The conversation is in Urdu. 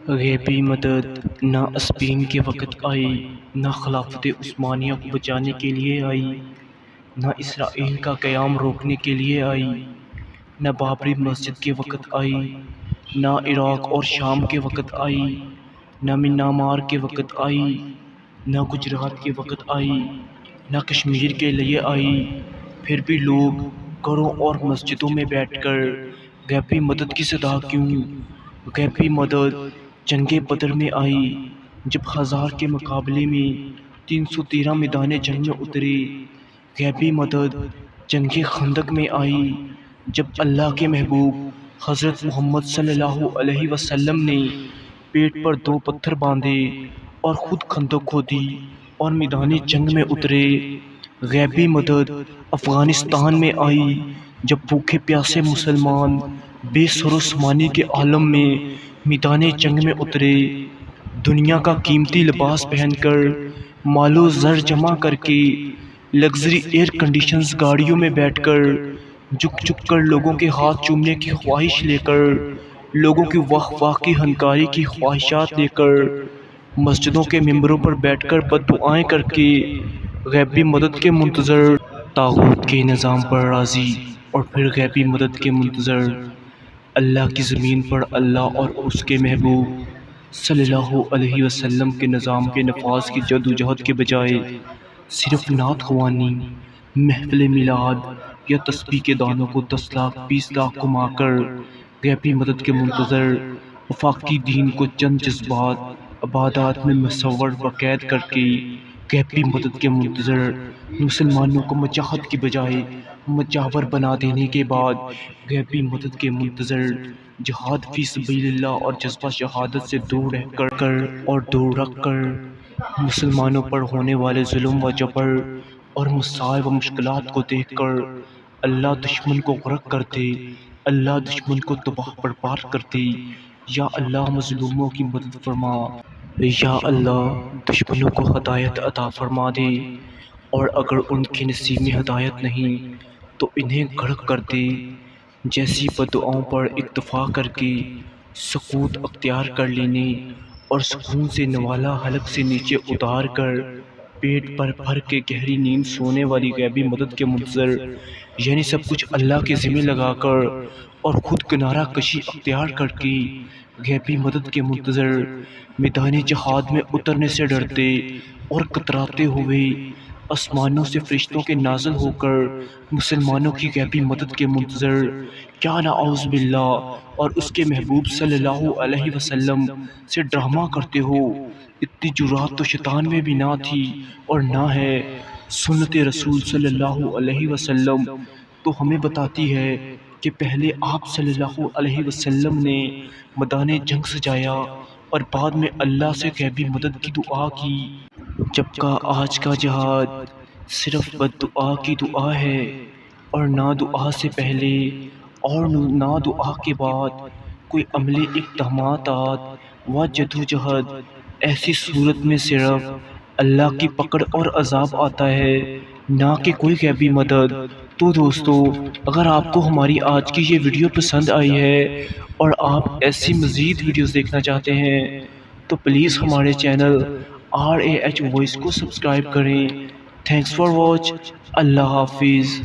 غیبی مدد نہ اسپین کے وقت آئی، نہ خلافت عثمانیہ کو بچانے کے لیے آئی، نہ اسرائیل کا قیام روکنے کے لیے آئی، نہ بابری مسجد کے وقت آئی، نہ عراق اور شام کے وقت آئی، نہ میانمار کے وقت آئی، نہ گجرات کے وقت آئی، نہ کشمیر کے لیے آئی۔ پھر بھی لوگ گھروں اور مسجدوں میں بیٹھ کر غیبی مدد کی صدا کیوں؟ غیبی مدد جنگ بدر میں آئی، جب 1000 کے مقابلے میں 313 میدان جنگ میں اترے۔ غیبی مدد جنگ خندق میں آئی، جب اللہ کے محبوب حضرت محمد صلی اللہ علیہ وسلم نے پیٹ پر 2 پتھر باندھے اور خود خندق کھودی اور میدان جنگ میں اترے۔ غیبی مدد افغانستان میں آئی، جب بھوکے پیاسے مسلمان بے سر و سامانی کے عالم میں میدان جنگ میں اترے۔ دنیا کا قیمتی لباس پہن کر، مال و زر جمع کر کے، لگژری ایئر کنڈیشنز گاڑیوں میں بیٹھ کر، جھک جھک کر لوگوں کے ہاتھ چومنے کی خواہش لے کر، لوگوں کی واہ واہ کی ہنکاری کی خواہشات لے کر، مسجدوں کے ممبروں پر بیٹھ کر بد دعائیں کر کے غیبی مدد کے منتظر، طاغوت کے نظام پر راضی اور پھر غیبی مدد کے منتظر، اللہ کی زمین پر اللہ اور اس کے محبوب صلی اللہ علیہ وسلم کے نظام کے نفاذ کی جدوجہد کے بجائے صرف نعت خوانی، محفل میلاد یا تسبیح کے دانوں کو 10 لاکھ 20 لاکھ کما کر غیبی مدد کے منتظر، وفاقی دین کو چند جذبات عبادات میں مصور و قید کر کے غیبی مدد کے منتظر، مسلمانوں کو مجاہد کی بجائے مجاور بنا دینے کے بعد غیبی مدد کے منتظر، جہاد فی سبیل اللہ اور جذبہ شہادت سے دور رہ کر اور دور رکھ کر مسلمانوں پر ہونے والے ظلم و جبر اور مصائب و مشکلات کو دیکھ کر اللہ دشمن کو غرق کر دے، اللہ دشمن کو تباہ برباد کر دے، یا اللہ مظلوموں کی مدد فرما، یا اللہ دشمنوں کو ہدایت عطا فرما دے، اور اگر ان کے نصیب میں ہدایت نہیں تو انہیں غرق کر دے۔ جیسی بددعاؤں پر اکتفا کر کے سکوت اختیار کر لینے اور سکون سے نوالا حلق سے نیچے اتار کر پیٹ پر بھر کے گہری نیند سونے والی غیبی مدد کے منتظر، یعنی سب کچھ اللہ کے ذمہ لگا کر اور خود کنارہ کشی اختیار کر کے غیبی مدد کے منتظر، میدان جہاد میں اترنے سے ڈرتے اور کتراتے ہوئے آسمانوں سے فرشتوں کے نازل ہو کر مسلمانوں کی غیبی مدد کے منتظر، کیا نعوذ باللہ اور اس کے محبوب صلی اللہ علیہ وسلم سے ڈرامہ کرتے ہو؟ اتنی جرات تو شیطان میں بھی نہ تھی اور نہ ہے۔ سنت رسول صلی اللہ علیہ وسلم تو ہمیں بتاتی ہے کہ پہلے آپ صلی اللہ علیہ وسلم نے میدان جنگ سجایا اور بعد میں اللہ سے غیبی مدد کی دعا کی، جبکہ آج کا جہاد صرف بد دعا کی دعا ہے، اور نہ دعا سے پہلے اور نہ دعا کے بعد کوئی عملی اقدامات و جدوجہد۔ ایسی صورت میں صرف اللہ کی پکڑ اور عذاب آتا ہے، نہ کہ کوئی غیبی مدد۔ تو دوستو، اگر آپ کو ہماری آج کی یہ ویڈیو پسند آئی ہے اور آپ ایسی مزید ویڈیوز دیکھنا چاہتے ہیں تو پلیز ہمارے چینل RAH وائس کو سبسکرائب کریں۔ Thanks for watch. اللہ حافظ۔